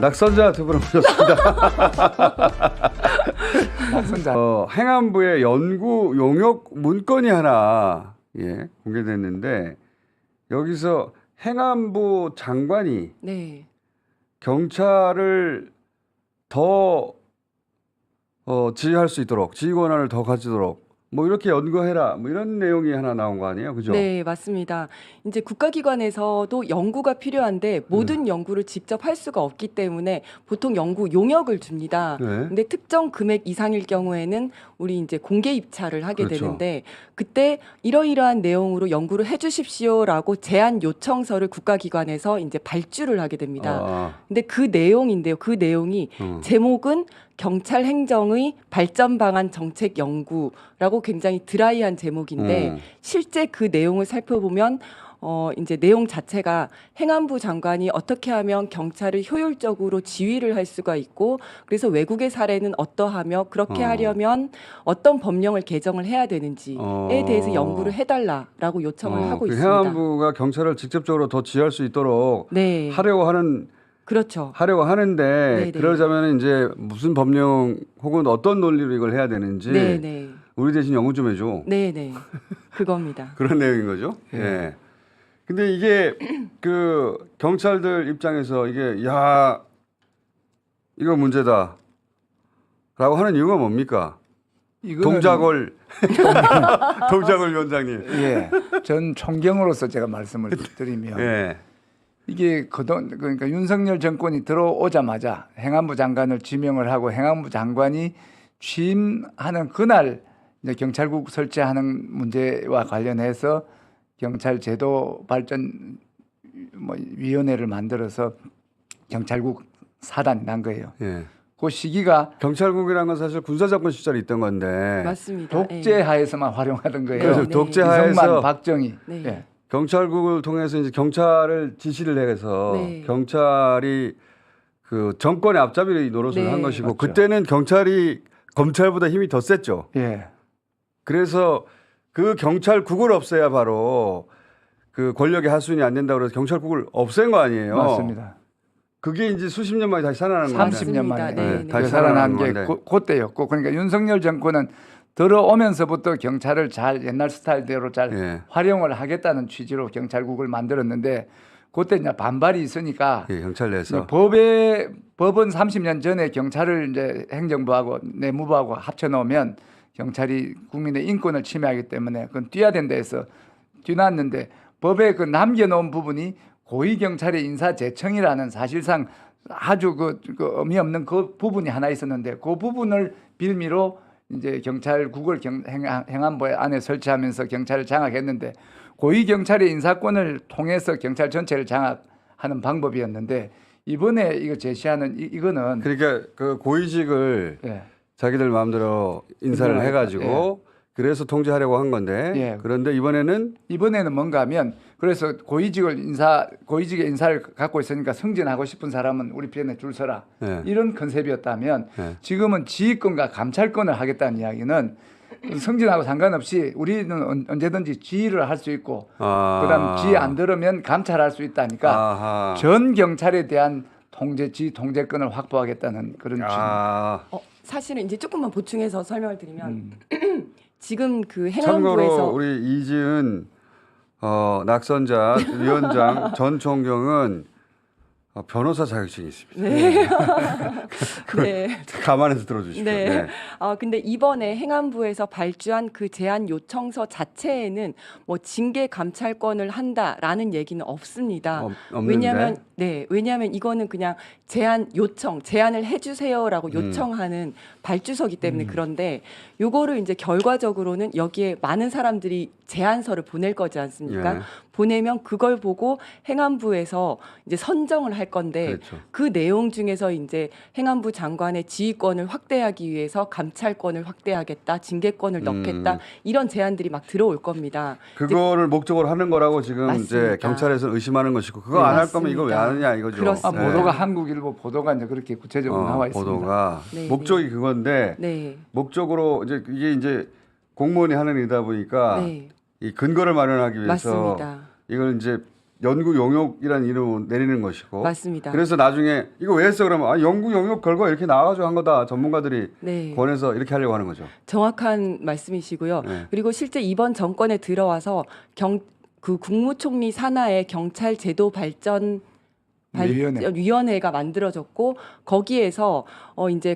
낙선자 두 분을 모셨습니다. 낙선자. 행안부의 연구 용역 문건이 하나 공개됐는데 여기서 행안부 장관이 네. 경찰을 더 지휘할 수 있도록 지휘 권한을 더 가지도록 뭐 이렇게 연구해라 뭐 이런 내용이 하나 나온 거 아니에요, 그죠? 네, 맞습니다. 이제 국가기관에서도 연구가 필요한데 모든 연구를 직접 할 수가 없기 때문에 보통 연구 용역을 줍니다. 네. 근데 특정 금액 이상일 경우에는 우리 이제 공개 입찰을 하게 그렇죠. 되는데 그때 이러이러한 내용으로 연구를 해주십시오라고 제안 요청서를 국가기관에서 이제 발주를 하게 됩니다. 근데 그 내용인데요. 그 내용이 제목은 경찰 행정의 발전 방안 정책 연구라고 굉장히 드라이한 제목인데 실제 그 내용을 살펴보면 이제 내용 자체가 행안부 장관이 어떻게 하면 경찰을 효율적으로 지휘를 할 수가 있고 그래서 외국의 사례는 어떠하며 그렇게 하려면 어떤 법령을 개정을 해야 되는지에 대해서 연구를 해달라라고 요청을 하고 그 있습니다. 행안부가 경찰을 직접적으로 더 지휘할 수 있도록 네, 하려고 하는데 네네. 그러자면 이제 무슨 법령 혹은 어떤 논리로 이걸 해야 되는지 네네, 우리 대신 연구 좀 해줘. 네네, 그겁니다. 그런 내용인 거죠. 예. 근데 이게 그 경찰들 입장에서 이게 야 이거 문제다라고 하는 이유가 뭡니까? 동작을 위원장님. 예, 전 총경으로서 제가 말씀을 드리면 예. 이게 그러니까 윤석열 정권이 들어오자마자 행안부 장관을 지명을 하고 행안부 장관이 취임하는 그날 이제 경찰국 설치하는 문제와 관련해서 경찰 제도 발전 위원회를 만들어서 경찰국 사단이 난 거예요. 예. 그 시기가 경찰국이라는 건 사실 군사정권 시절에 있던 건데 맞습니다. 독재하에서만 활용하던 거예요. 그래서 네. 독재하에서 이승만, 박정희. 네. 예. 경찰국을 통해서 이제 경찰을 지시를 해서 네. 경찰이 그 정권의 앞잡이 노릇을 네. 한 것이고 맞죠. 그때는 경찰이 검찰보다 힘이 더 셌죠. 예. 그래서 그 경찰국을 없애야 바로 그 권력의 하수인이 안 된다고 그래서 경찰국을 없앤 거 아니에요. 맞습니다. 그게 이제 수십 년 만에 다시 살아나는 건데. 30년 만에 네, 네. 다시 살아난 살아나는 게 건데. 그때였고 그러니까 윤석열 정권은 들어오면서부터 경찰을 잘 옛날 스타일대로 잘 예. 활용을 하겠다는 취지로 경찰국을 만들었는데 그때 이제 반발이 있으니까 예, 경찰 내에서 법은 30년 전에 경찰을 이제 행정부하고 내무부하고 합쳐 놓으면 경찰이 국민의 인권을 침해하기 때문에 그건 뛰어야 된다 해서 뛰어났는데 법에 그 남겨놓은 부분이 고위경찰의 인사재청이라는 사실상 아주 그 의미 없는 그 부분이 하나 있었는데 그 부분을 빌미로 이제 경찰국을 행안부 안에 설치하면서 경찰을 장악했는데 고위경찰의 인사권을 통해서 경찰 전체를 장악하는 방법이었는데 이번에 이거 제시하는 이거는 그러니까 그 고위직을 예. 자기들 마음대로 인사를 해가지고 그래서 통제하려고 한 건데 예. 그런데 이번에는 뭔가 하면 그래서 고위직의 인사를 갖고 있으니까 승진하고 싶은 사람은 우리 편에 줄 서라 예. 이런 컨셉이었다면 예. 지금은 지휘권과 감찰권을 하겠다는 이야기는 승진하고 상관없이 우리는 언제든지 지휘를 할 수 있고 그다음 지휘 안 들으면 감찰할 수 있다니까 아하. 전 경찰에 대한 통제권을 확보하겠다는 그런 사실은 이제 조금만 보충해서 설명을 드리면 지금 그 참고로 행안부에서 우리 이지은 낙선자 위원장 전 총경은 변호사 자격증이 있습니다. 네. 네. 감안해서 들어주십시오. 네. 근데 이번에 행안부에서 발주한 그 제안 요청서 자체에는 뭐 징계 감찰권을 한다라는 얘기는 없습니다. 없는데? 왜냐하면 이거는 그냥 제안을 해주세요라고 요청하는 발주서기 때문에 그런데 요거를 이제 결과적으로는 여기에 많은 사람들이 제안서를 보낼 거지 않습니까? 예. 보내면 그걸 보고 행안부에서 이제 선정을 할 건데 그렇죠. 그 내용 중에서 이제 행안부 장관의 지휘권을 확대하기 위해서 감찰권을 확대하겠다, 징계권을 넣겠다 이런 제안들이 막 들어올 겁니다. 그거를 목적으로 하는 거라고 지금 맞습니다. 이제 경찰에서 의심하는 것이고 그거 안 할 거면 이거 왜 하느냐 이거죠. 그렇습니다. 보도가 한국일보 보도가 이제 그렇게 구체적으로 나와 있습니다. 보도가 네, 목적이 그건데 네. 목적으로 이제 이게 이제 공무원이 하는 일이다 보니까 네. 이 근거를 마련하기 위해서 맞습니다. 이걸 이제 연구 용역이라는 이름을 내리는 것이고. 맞습니다. 그래서 나중에 이거 왜 했어 그러면 연구 용역 결과 이렇게 나와가지고 한 거다. 전문가들이 네. 권해서 이렇게 하려고 하는 거죠. 정확한 말씀이시고요. 네. 그리고 실제 이번 정권에 들어와서 그 국무총리 산하에 경찰 제도 발전 위원회가 만들어졌고 거기에서 이제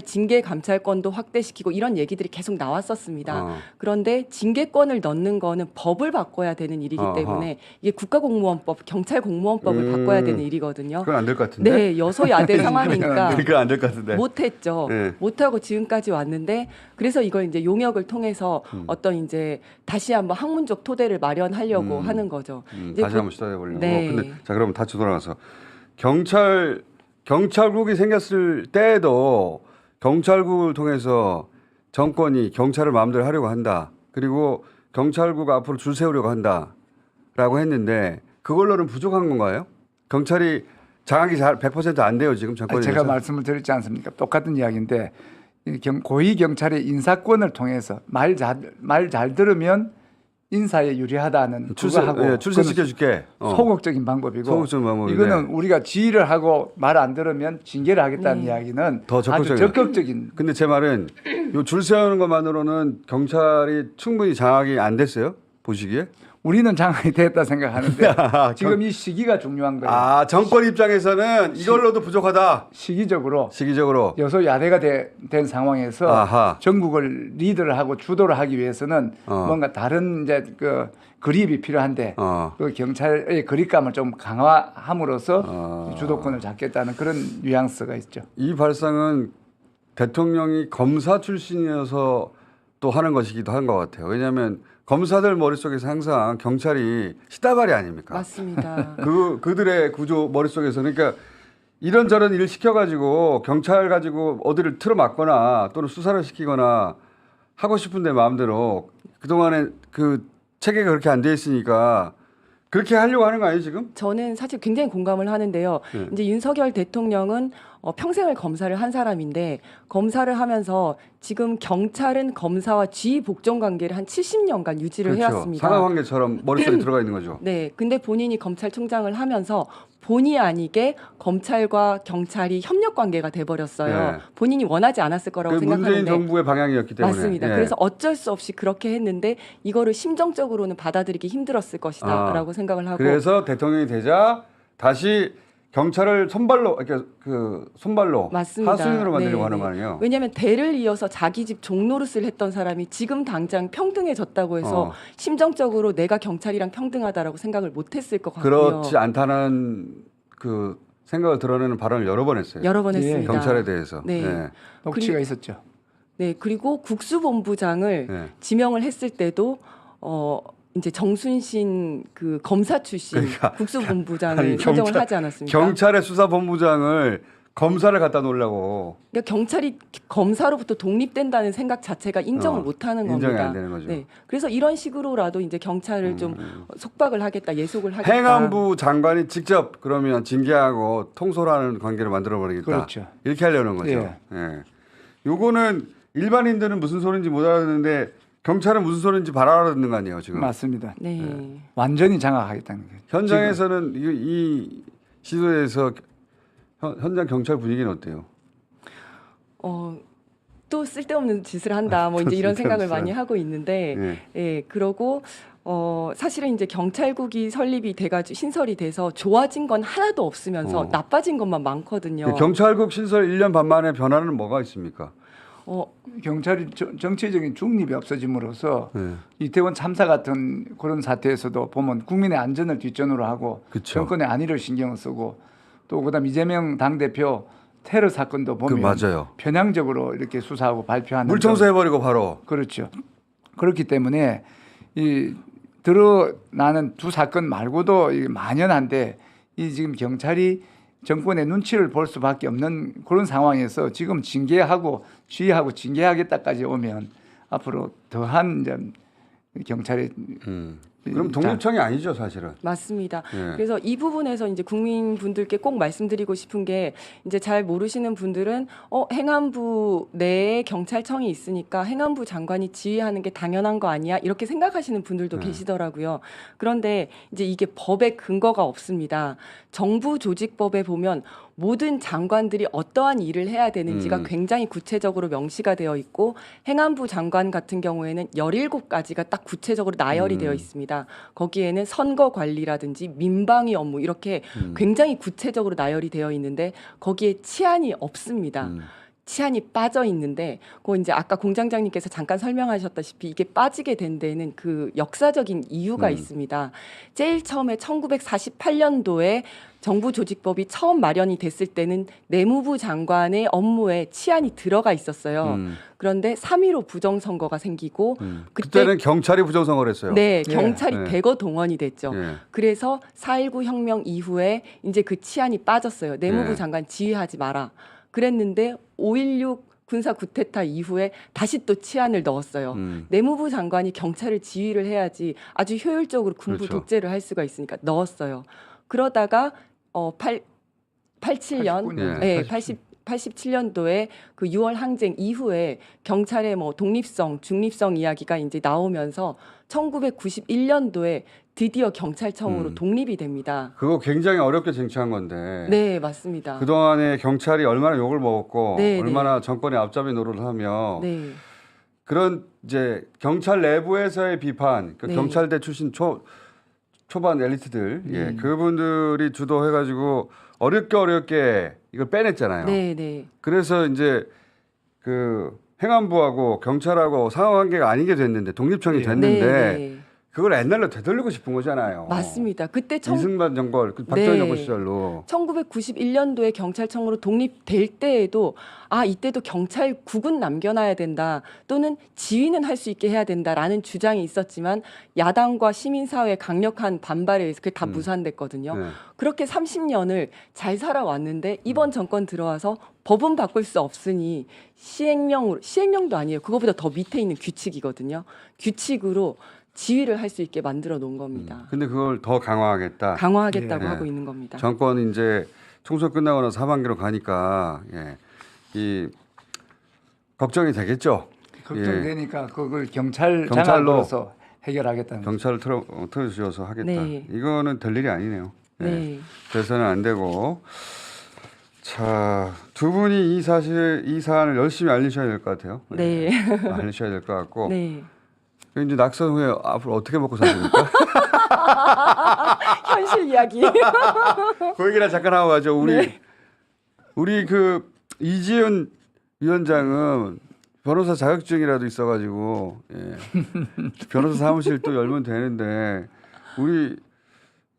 징계 감찰권도 확대시키고 이런 얘기들이 계속 나왔었습니다. 그런데 징계권을 넣는 거는 법을 바꿔야 되는 일이기 때문에 이게 국가공무원법, 경찰공무원법을 바꿔야 되는 일이거든요. 그건 안 될 것 같은데. 네, 여소야대 상황이니까 그건 안 될 것 같은데. 못했죠. 네. 못하고 지금까지 왔는데 그래서 이걸 이제 용역을 통해서 어떤 이제 다시 한번 학문적 토대를 마련하려고 하는 거죠. 이제 다시 한번 시도해 보려고. 네. 근데 자 그러면 다시 돌아가서 경찰국이 생겼을 때에도 경찰국을 통해서 정권이 경찰을 마음대로 하려고 한다. 그리고 경찰국 앞으로 줄 세우려고 한다라고 했는데 그걸로는 부족한 건가요? 경찰이 장악이 100% 안 돼요 지금 정권에. 제가 말씀을 드렸지 않습니까? 똑같은 이야기인데 고위 경찰의 인사권을 통해서 말 잘 들으면 인사에 유리하다는 그거하고 출세시켜줄게. 소극적인 방법이고 소극적인 방법인데. 이거는 우리가 지휘를 하고 말 안 들으면 징계를 하겠다는 이야기는 더 아주 적극적인. 근데 제 말은 요 줄 세우는 것만으로는 경찰이 충분히 장악이 안 됐어요? 보시기에? 우리는 장악이 됐다 생각하는데 지금 이 시기가 중요한 거예요. 정권 입장에서는 이걸로도 부족하다. 시기적으로 여소야대가 된 상황에서 전국을 리드를 하고 주도를 하기 위해서는 뭔가 다른 이제 그 그립이 필요한데 그 경찰의 그립감을 좀 강화함으로써 주도권을 잡겠다는 그런 뉘앙스가 있죠. 이 발상은 대통령이 검사 출신이어서 또 하는 것이기도 한 것 같아요. 왜냐하면 검사들 머릿속에서 항상 경찰이 시다발이 아닙니까? 맞습니다. 그들의 구조 머릿속에서 그러니까 이런저런 일을 시켜가지고 경찰 가지고 어디를 틀어막거나 또는 수사를 시키거나 하고 싶은데 마음대로 그동안에 그 체계가 그렇게 안 돼 있으니까 그렇게 하려고 하는 거 아니에요 지금? 저는 사실 굉장히 공감을 하는데요. 이제 윤석열 대통령은 평생을 검사를 한 사람인데 검사를 하면서 지금 경찰은 검사와 지휘 복종 관계를 한 70년간 유지를 해왔습니다. 상하관계처럼 머릿속에 들어가 있는 거죠. 네, 근데 본인이 검찰총장을 하면서 본의 아니게 검찰과 경찰이 협력 관계가 돼버렸어요. 네. 본인이 원하지 않았을 거라고 생각하는데 문재인 정부의 방향이었기 때문에. 맞습니다. 그래서 어쩔 수 없이 그렇게 했는데 이거를 심정적으로는 받아들이기 힘들었을 것이다라고 생각을 하고. 그래서 대통령이 되자 다시 경찰을 손발로 맞습니다. 하수인으로 만들려고 네, 하는 네. 거 아니에요? 왜냐하면 대를 이어서 자기 집 종노릇을 했던 사람이 지금 당장 평등해졌다고 해서 심정적으로 내가 경찰이랑 평등하다라고 생각을 못했을 것 같고요. 그렇지 않다는 그 생각을 드러내는 발언을 여러 번 했어요. 여러 번 했습니다. 경찰에 대해서. 네. 녹취가 있었죠. 네, 그리고 국수본부장을 지명을 했을 때도 이제 정순신 그 검사 출신 국수본부장을 선정을 하지 않았습니까? 경찰의 수사본부장을 검사를 갖다 놓으려고. 그러니까 경찰이 검사로부터 독립된다는 생각 자체가 인정을 못하는 겁니다. 인정이 안 되는 거죠. 네, 그래서 이런 식으로라도 이제 경찰을 좀 속박을 하겠다, 예속을 하겠다. 행안부 장관이 직접 그러면 징계하고 통솔하는 관계를 만들어 버리겠다. 그렇죠. 이렇게 하려는 거죠. 예. 요거는 일반인들은 무슨 소리인지 못 알아듣는데 경찰은 무슨 소리인지 잘 알아듣는 거 아니에요 지금? 맞습니다. 네. 완전히 장악하겠다는 거죠. 현장에서는 이 시도에서 현장 경찰 분위기는 어때요? 또 쓸데없는 짓을 한다, 뭐 이제 이런 생각을 많이 하고 있는데, 그러고 사실은 이제 경찰국이 설립이 돼가지고 신설이 돼서 좋아진 건 하나도 없으면서 나빠진 것만 많거든요. 경찰국 신설 1년 반 만에 변화는 뭐가 있습니까? 경찰이 정치적인 중립이 없어짐으로써 이태원 참사 같은 그런 사태에서도 보면 국민의 안전을 뒷전으로 하고 정권의 안위를 신경을 쓰고 또 그다음 이재명 당대표 테러 사건도 보면 맞아요. 편향적으로 이렇게 수사하고 발표하는 물 청소해버리고 바로. 그렇죠. 그렇기 때문에 이 드러나는 두 사건 말고도 만연한데 이 지금 경찰이 정권의 눈치를 볼 수밖에 없는 그런 상황에서 지금 징계하고 지휘하고 징계하겠다까지 오면 앞으로 더한 경찰의 그럼 독립청이 아니죠, 사실은. 맞습니다. 예. 그래서 이 부분에서 이제 국민분들께 꼭 말씀드리고 싶은 게 이제 잘 모르시는 분들은 행안부 내에 경찰청이 있으니까 행안부 장관이 지휘하는 게 당연한 거 아니야? 이렇게 생각하시는 분들도 계시더라고요. 그런데 이제 이게 법에 근거가 없습니다. 정부조직법에 보면 모든 장관들이 어떠한 일을 해야 되는지가 굉장히 구체적으로 명시가 되어 있고 행안부 장관 같은 경우에는 17가지가 딱 구체적으로 나열이 되어 있습니다. 거기에는 선거 관리라든지 민방위 업무 이렇게 굉장히 구체적으로 나열이 되어 있는데 거기에 치안이 없습니다. 치안이 빠져 있는데 그거 이제 아까 공장장님께서 잠깐 설명하셨다시피 이게 빠지게 된 데는 그 역사적인 이유가 있습니다. 제일 처음에 1948년도에 정부조직법이 처음 마련이 됐을 때는 내무부 장관의 업무에 치안이 들어가 있었어요. 그런데 3.15 부정선거가 생기고 그때는 경찰이 부정선거를 했어요. 네, 예. 경찰이 네. 대거 동원이 됐죠. 예. 그래서 4.19 혁명 이후에 이제 그 치안이 빠졌어요. 내무부 네. 장관 지휘하지 마라. 그랬는데 5.16 군사 쿠데타 이후에 다시 또 치안을 넣었어요. 내무부 장관이 경찰을 지휘를 해야지 아주 효율적으로 군부 그렇죠. 독재를 할 수가 있으니까 넣었어요. 그러다가 87년, 89년. 네, 87년도에 그 6월 항쟁 이후에 경찰의 뭐 독립성, 중립성 이야기가 이제 나오면서 1991년도에 드디어 경찰청으로 독립이 됩니다. 그거 굉장히 어렵게 쟁취한 건데. 네, 맞습니다. 그동안에 경찰이 얼마나 욕을 먹었고 네, 얼마나 정권의 앞잡이 노릇을 하며 네. 그런 이제 경찰 내부에서의 비판, 그 네. 경찰대 출신 초반 엘리트들, 예, 그분들이 주도해가지고 어렵게 이걸 빼냈잖아요. 네, 네. 그래서 이제 그 행안부하고 경찰하고 상호관계가 아니게 됐는데 독립청이 예. 됐는데 네, 네. 그걸 옛날로 되돌리고 싶은 거잖아요. 맞습니다. 그때 이승만 정권, 그 박정희 네. 정권 시절로. 1991년도에 경찰청으로 독립될 때에도 이때도 경찰국은 남겨놔야 된다 또는 지휘는 할 수 있게 해야 된다라는 주장이 있었지만 야당과 시민사회의 강력한 반발에 의해서 그게 다 무산됐거든요. 네. 그렇게 30년을 잘 살아왔는데 이번 정권 들어와서 법은 바꿀 수 없으니 시행령도 아니에요. 그거보다 더 밑에 있는 규칙이거든요. 규칙으로 지휘를 할 수 있게 만들어 놓은 겁니다. 근데 그걸 더 강화하겠다. 강화하겠다고 예. 하고 있는 겁니다. 정권이 이제 총선 끝나고 나서 하반기로 가니까 이 걱정이 되겠죠. 걱정되니까 그걸 경찰 경찰로 장악으로서 해결하겠다는 거죠. 경찰을 틀어주셔서 하겠다. 네. 이거는 될 일이 아니네요. 네. 돼서는 안 되고. 자, 두 분이 이 사안을 열심히 알리셔야 될 것 같아요. 네. 알리셔야 될 것 같고. 네. 이제 낙선 후에 앞으로 어떻게 먹고 사십니까? 현실 이야기. 그 얘기나 잠깐 하고 가죠. 네. 우리 그 이지은 위원장은 변호사 자격증이라도 있어가지고 변호사 사무실 또 열면 되는데 우리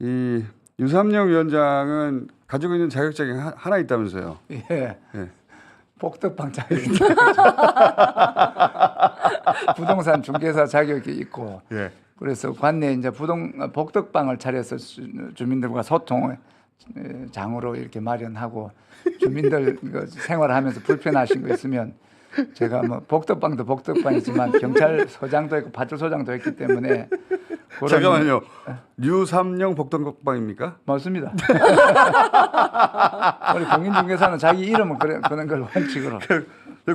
이 유삼영 위원장은 가지고 있는 자격증이 하나 있다면서요. 예. 예. 복덕방 자격이 부동산 중개사 자격이 있고 예. 그래서 관내에 이제 복덕방을 차려서 주민들과 소통의 장으로 이렇게 마련하고 주민들 그 생활하면서 불편하신 거 있으면 제가 뭐 복덕방도 복덕방이지만 경찰서장도 있고 파출소장도 했기 때문에 그런 잠깐만요. 유삼영 복덕방입니까? 맞습니다. 우리 공인중개사는 자기 이름은 그런 걸 원칙으로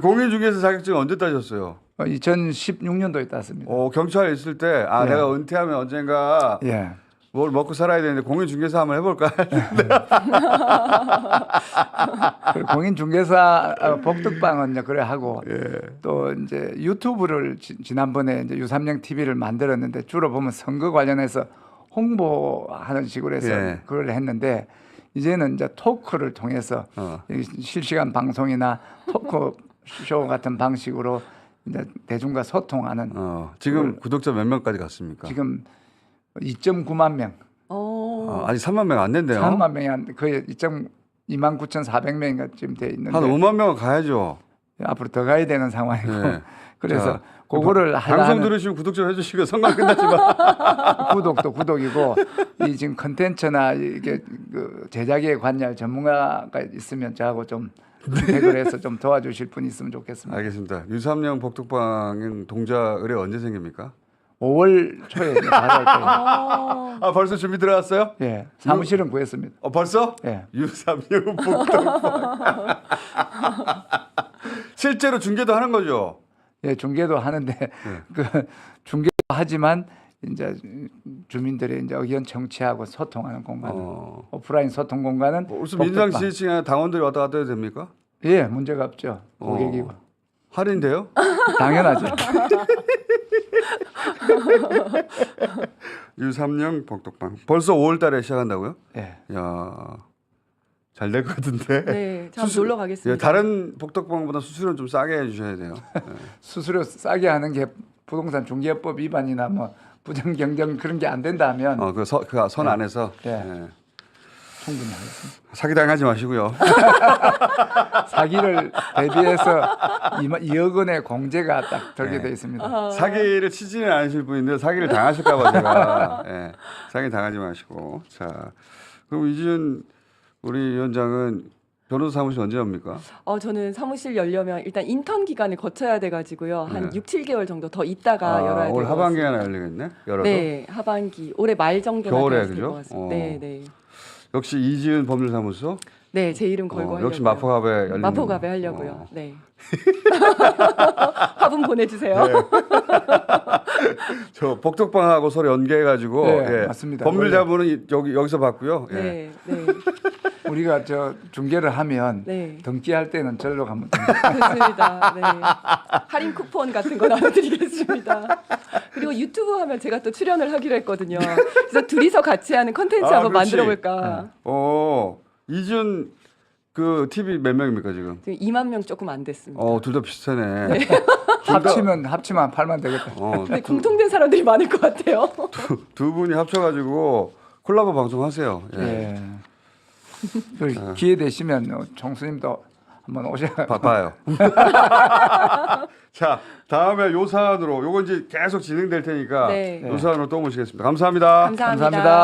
공인중개사 자격증 언제 따셨어요? 2016년도에 땄습니다. 경찰에 있을 때 예. 내가 은퇴하면 언젠가 예. 뭘 먹고 살아야 되는데 공인중개사 한번 해볼까? 그리고 공인중개사 복덕방은 이제 그래 하고 예. 또 이제 유튜브를 지난번에 이제 유삼영 TV를 만들었는데 주로 보면 선거 관련해서 홍보하는 식으로 해서 예. 그걸 했는데 이제는 이제 토크를 통해서 이 실시간 방송이나 토크쇼 같은 방식으로 이제 대중과 소통하는 지금 구독자 몇 명까지 갔습니까? 지금 2.9만 명, 아직 3만 명 안 된대요. 3만 명이 거의 29,400명인가 지금 돼 있는데 한 5만 명은 가야죠. 앞으로 더 가야 되는 상황이고 네. 그래서 자, 그거를 방송 하려는 들으시면 구독 좀 해주시고 선거 끝났지만 구독도 구독이고 이 지금 컨텐츠나 이게 그 제작에 관여할 전문가가 있으면 저하고 좀 대결 해서 좀 도와주실 분이 있으면 좋겠습니다. 알겠습니다. 유삼영 복덕방은 동자 의뢰 언제 생깁니까? 5월 초에 이제 발효할 거예요. 아 벌써 준비 들어갔어요? 예, 사무실은 구했습니다. 벌써? 예. 유삼육 복덕방. 실제로 중계도 하는 거죠? 예, 중계도 하는데 그 중계도 하지만 이제 주민들의 이제 의견 청취하고 소통하는 공간, 오프라인 소통 공간은 무슨 민주당 복덕방. 지지층이나 당원들이 왔다 갔다 해도 됩니까? 예, 문제가 없죠. 고객이고 할인돼요? 당연하죠. 유삼령 복덕방. 벌써 5월달에 시작한다고요? 예. 야, 잘 될 것 같은데. 네, 참 놀러 가겠습니다. 예, 다른 복덕방보다 수수료는 좀 싸게 해주셔야 돼요. 수수료 싸게 하는 게 부동산 중개법 위반이나 뭐 부정 경쟁 그런 게 안 된다면 그 선 안에서 예. 예. 충분히 하겠습니다. 사기 당하지 마시고요. 사기를 대비해서 2억 원의 공제가 딱 들게 돼 있습니다. 사기를 치지는 않으실 분인데 사기를 당하실까봐 제가 사기 당하지 마시고. 자, 그럼 이지은 우리 위원장은 변호사 사무실 언제 옵니까? 저는 사무실 열려면 일단 인턴 기간을 거쳐야 돼가지고요. 한 6, 7개월 정도 더 있다가 열어야 돼요. 올 하반기에 하나 열리겠네. 열어도. 네, 하반기 올해 말 정도나 겨울에, 될것 그죠? 같습니다. 네, 네. 역시 이지은 법률사무소. 네, 제 이름 걸고 하려고요. 역시 마포갑에 열리는. 마포갑에 하려고요. 네. 화분 보내주세요. 네. 저 복덕방하고 서로 연계해가지고 네, 맞습니다. 법률자문은 여기서 받고요. 예. 네, 네, 우리가 저 중개를 하면 네. 등기할 때는 절로 가면 됩니다. 좋습니다. 네. 할인 쿠폰 같은 거 나눠드리겠습니다. 그리고 유튜브 하면 제가 또 출연을 하기로 했거든요. 그래서 둘이서 같이 하는 컨텐츠 한번 그렇지. 만들어 볼까. 이지은 그 TV 몇 명입니까 지금? 지금 2만 명 조금 안 됐습니다. 둘 다 비슷하네. 합치면 8만 되겠다. 근데 공통된 사람들이 많을 것 같아요. 두 분이 합쳐가지고 콜라보 방송하세요. 예. 예. 그 기회 되시면 총수님도 한번 오셔. 봐요. 자, 다음에 요 사안으로 요거 이제 계속 진행될 테니까 네. 요 사안으로 또 모시겠습니다. 감사합니다. 감사합니다. 감사합니다.